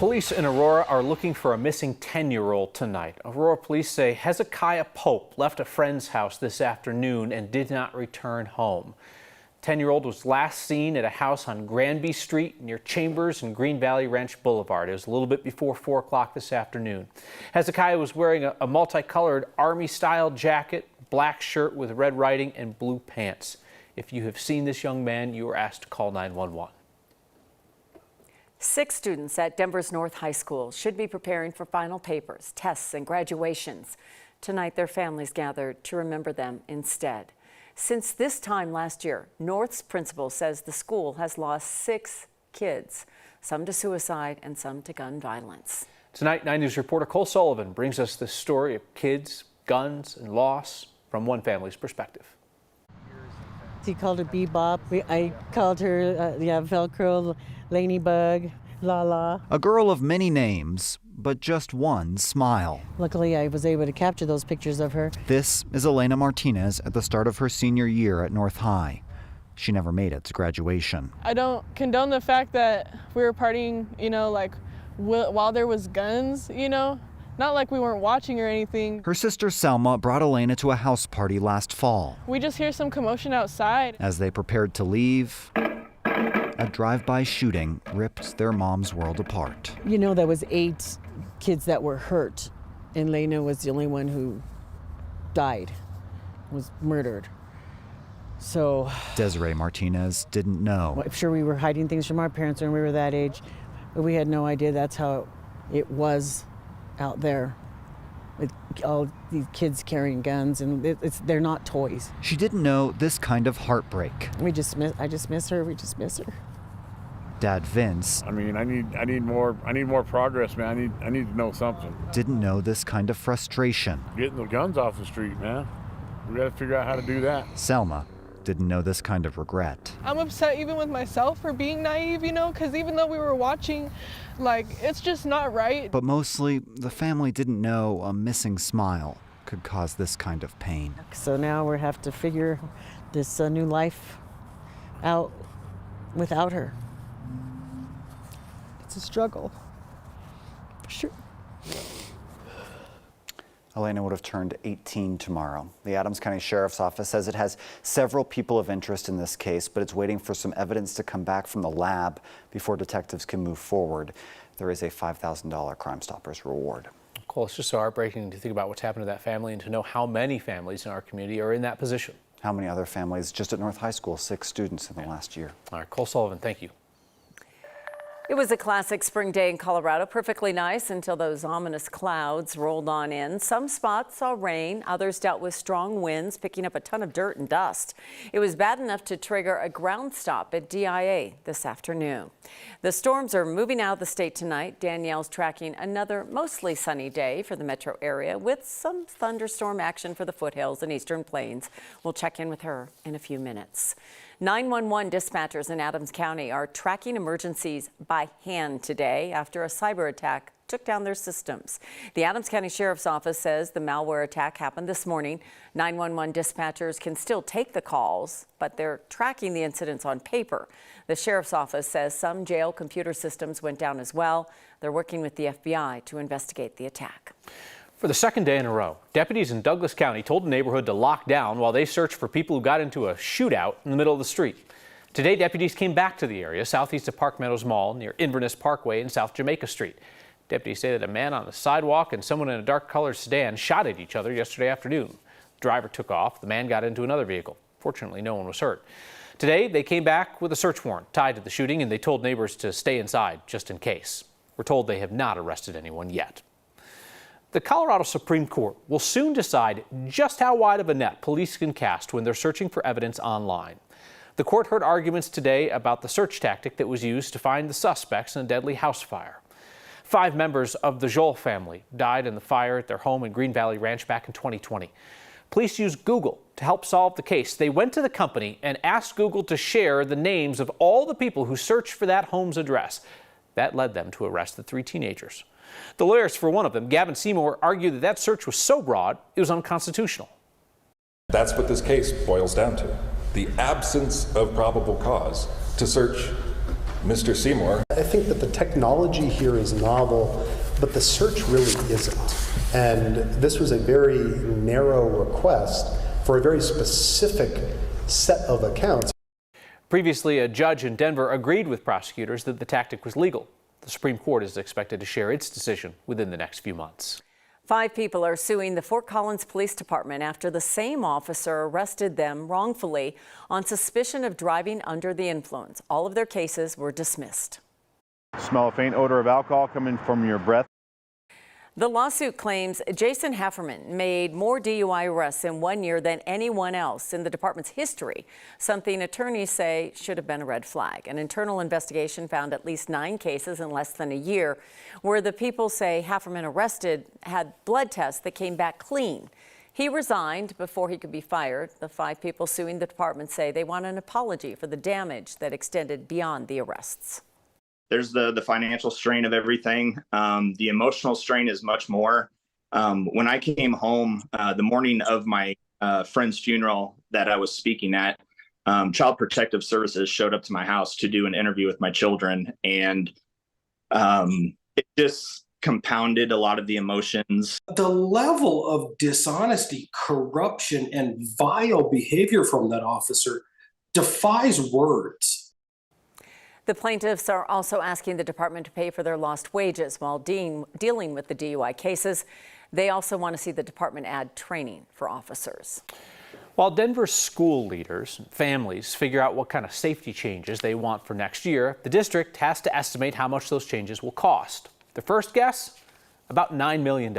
Police in Aurora are looking for a missing 10-year-old tonight. Aurora police say Hezekiah Pope left a friend's house this afternoon and did not return home. 10-year-old was last seen at a house on Granby Street near Chambers and Green Valley Ranch Boulevard. It was a little bit before 4 o'clock this afternoon. Hezekiah was wearing a multicolored Army-style jacket, black shirt with red writing, and blue pants. If you have seen this young man, you are asked to call 911. 6 students at Denver's North High School should be preparing for final papers, tests, and graduations. Tonight, their families gathered to remember them instead. Since this time last year, North's principal says the school has lost 6 kids, some to suicide and some to gun violence. Tonight, 9 News reporter Cole Sullivan brings us the story of kids, guns, and loss from one family's perspective. He called her Bebop. I called her Velcro, Lanebug, Lala. A girl of many names, but just one smile. Luckily, I was able to capture those pictures of her. This is Elena Martinez at the start of her senior year at North High. She never made it to graduation. I don't condone the fact that we were partying, while there was guns, Not like we weren't watching or anything. Her sister Selma brought Elena to a house party last fall. We just hear some commotion outside. As they prepared to leave, a drive-by shooting ripped their mom's world apart. There was 8 kids that were hurt, and Lena was the only one who died, was murdered. So Desiree Martinez didn't know. I'm sure we were hiding things from our parents when we were that age, but we had no idea that's how it was out there with all these kids carrying guns, and they're not toys. She didn't know this kind of heartbreak. I just miss her. We just miss her. Dad Vince. I need more progress, man. I need to know something. Didn't know this kind of frustration. Getting the guns off the street, man. We got to figure out how to do that. Selma didn't know this kind of regret. I'm upset even with myself for being naive, because even though we were watching, it's just not right. But mostly, the family didn't know a missing smile could cause this kind of pain. So now we have to figure this new life out without her. It's a struggle, for sure. Elena would have turned 18 tomorrow. The Adams County Sheriff's Office says it has several people of interest in this case, but it's waiting for some evidence to come back from the lab before detectives can move forward. There is a $5,000 Crime Stoppers reward. Cole, it's just so heartbreaking to think about what's happened to that family and to know how many families in our community are in that position. How many other families? Just at North High School, 6 students in the last year. All right, Cole Sullivan, thank you. It was a classic spring day in Colorado, perfectly nice until those ominous clouds rolled on in. Some spots saw rain, others dealt with strong winds, picking up a ton of dirt and dust. It was bad enough to trigger a ground stop at DIA this afternoon. The storms are moving out of the state tonight. Danielle's tracking another mostly sunny day for the metro area with some thunderstorm action for the foothills and eastern plains. We'll check in with her in a few minutes. 911 dispatchers in Adams County are tracking emergencies by hand today after a cyber attack took down their systems. The Adams County Sheriff's Office says the malware attack happened this morning. 911 dispatchers can still take the calls, but they're tracking the incidents on paper. The Sheriff's Office says some jail computer systems went down as well. They're working with the FBI to investigate the attack. For the second day in a row, deputies in Douglas County told the neighborhood to lock down while they searched for people who got into a shootout in the middle of the street. Today, deputies came back to the area southeast of Park Meadows Mall near Inverness Parkway and South Jamaica Street. Deputies say that a man on the sidewalk and someone in a dark-colored sedan shot at each other yesterday afternoon. The driver took off. The man got into another vehicle. Fortunately, no one was hurt. Today, they came back with a search warrant tied to the shooting, and they told neighbors to stay inside just in case. We're told they have not arrested anyone yet. The Colorado Supreme Court will soon decide just how wide of a net police can cast when they're searching for evidence online. The court heard arguments today about the search tactic that was used to find the suspects in a deadly house fire. 5 members of the Joel family died in the fire at their home in Green Valley Ranch back in 2020. Police used Google to help solve the case. They went to the company and asked Google to share the names of all the people who searched for that home's address. That led them to arrest the 3 teenagers. The lawyers for one of them, Gavin Seymour, argued that that search was so broad it was unconstitutional. That's what this case boils down to. The absence of probable cause to search Mr. Seymour. I think that the technology here is novel, but the search really isn't. And this was a very narrow request for a very specific set of accounts. Previously, a judge in Denver agreed with prosecutors that the tactic was legal. The Supreme Court is expected to share its decision within the next few months. 5 people are suing the Fort Collins Police Department after the same officer arrested them wrongfully on suspicion of driving under the influence. All of their cases were dismissed. Smell a faint odor of alcohol coming from your breath. The lawsuit claims Jason Hefferman made more DUI arrests in 1 year than anyone else in the department's history, something attorneys say should have been a red flag. An internal investigation found at least 9 cases in less than a year where the people say Hefferman arrested had blood tests that came back clean. He resigned before he could be fired. The 5 people suing the department say they want an apology for the damage that extended beyond the arrests. There's the financial strain of everything. The emotional strain is much more. When I came home the morning of my friend's funeral that I was speaking at, Child Protective Services showed up to my house to do an interview with my children. And it just compounded a lot of the emotions. The level of dishonesty, corruption, and vile behavior from that officer defies words. The plaintiffs are also asking the department to pay for their lost wages while dealing with the DUI cases. They also want to see the department add training for officers. While Denver's school leaders and families figure out what kind of safety changes they want for next year, the district has to estimate how much those changes will cost. The first guess, about $9 million.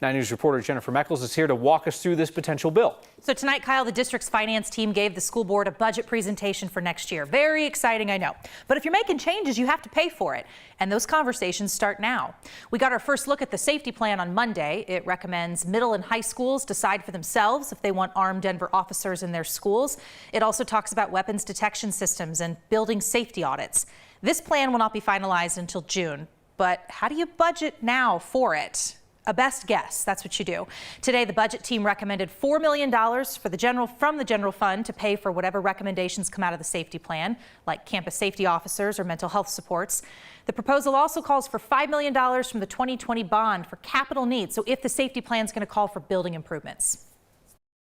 9 News reporter Jennifer Meckles is here to walk us through this potential bill. So tonight, Kyle, the district's finance team gave the school board a budget presentation for next year. Very exciting, I know. But if you're making changes, you have to pay for it. And those conversations start now. We got our first look at the safety plan on Monday. It recommends middle and high schools decide for themselves if they want armed Denver officers in their schools. It also talks about weapons detection systems and building safety audits. This plan will not be finalized until June. But how do you budget now for it? A best guess, that's what you do. Today, the budget team recommended $4 million from the general fund to pay for whatever recommendations come out of the safety plan, like campus safety officers or mental health supports. The proposal also calls for $5 million from the 2020 bond for capital needs. So if the safety plan is going to call for building improvements.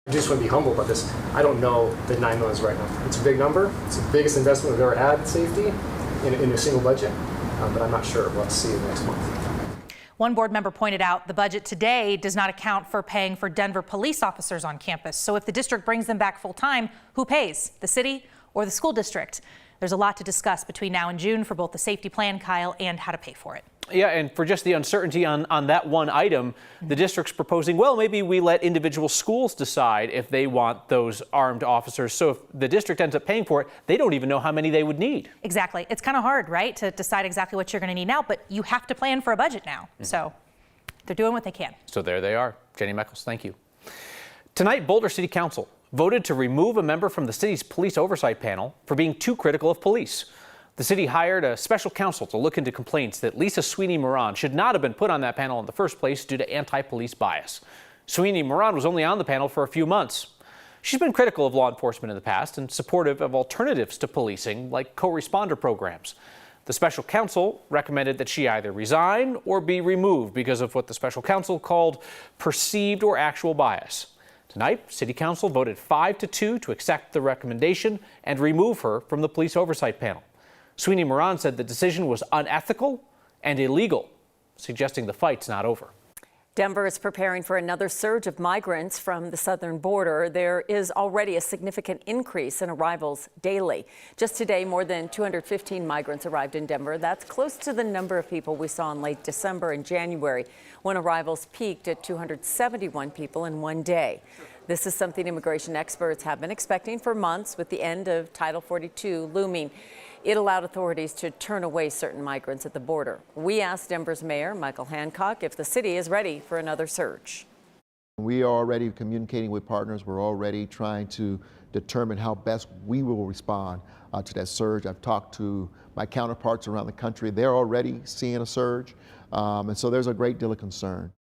I just want to be humble about this. I don't know the $9 million is the right number. It's a big number. It's the biggest investment we've ever had in safety in a single budget, but I'm not sure. We'll have to see it next month. One board member pointed out the budget today does not account for paying for Denver police officers on campus. So if the district brings them back full time, who pays? The city or the school district? There's a lot to discuss between now and June for both the safety plan, Kyle, and how to pay for it. Yeah, and for just the uncertainty on that one item, the district's proposing, well, maybe we let individual schools decide if they want those armed officers. So if the district ends up paying for it, they don't even know how many they would need. Exactly. It's kind of hard, right, to decide exactly what you're going to need now, but you have to plan for a budget now. So they're doing what they can. So there they are. Jenny Meckles, thank you. Tonight, Boulder City Council voted to remove a member from the city's police oversight panel for being too critical of police. The city hired a special counsel to look into complaints that Lisa Sweeney-Moran should not have been put on that panel in the first place due to anti-police bias. Sweeney-Moran was only on the panel for a few months. She's been critical of law enforcement in the past and supportive of alternatives to policing like co-responder programs. The special counsel recommended that she either resign or be removed because of what the special counsel called perceived or actual bias. Tonight, City Council voted 5-2 to accept the recommendation and remove her from the police oversight panel. Sweeney-Moran said the decision was unethical and illegal, suggesting the fight's not over. Denver is preparing for another surge of migrants from the southern border. There is already a significant increase in arrivals daily. Just today, more than 215 migrants arrived in Denver. That's close to the number of people we saw in late December and January, when arrivals peaked at 271 people in one day. This is something immigration experts have been expecting for months, with the end of Title 42 looming. It allowed authorities to turn away certain migrants at the border. We asked Denver's Mayor Michael Hancock if the city is ready for another surge. We are already communicating with partners. We're already trying to determine how best we will respond to that surge. I've talked to my counterparts around the country. They're already seeing a surge, and so there's a great deal of concern.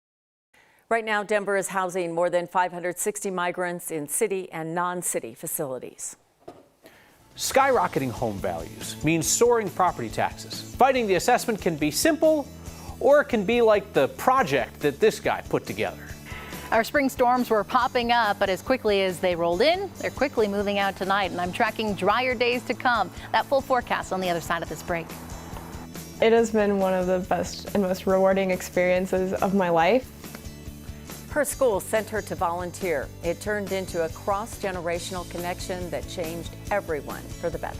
Right now, Denver is housing more than 560 migrants in city and non-city facilities. Skyrocketing home values means soaring property taxes. Fighting the assessment can be simple, or it can be like the project that this guy put together. Our spring storms were popping up, but as quickly as they rolled in, they're quickly moving out tonight, and I'm tracking drier days to come. That full forecast on the other side of this break. It has been one of the best and most rewarding experiences of my life. Her school sent her to volunteer. It turned into a cross-generational connection that changed everyone for the better.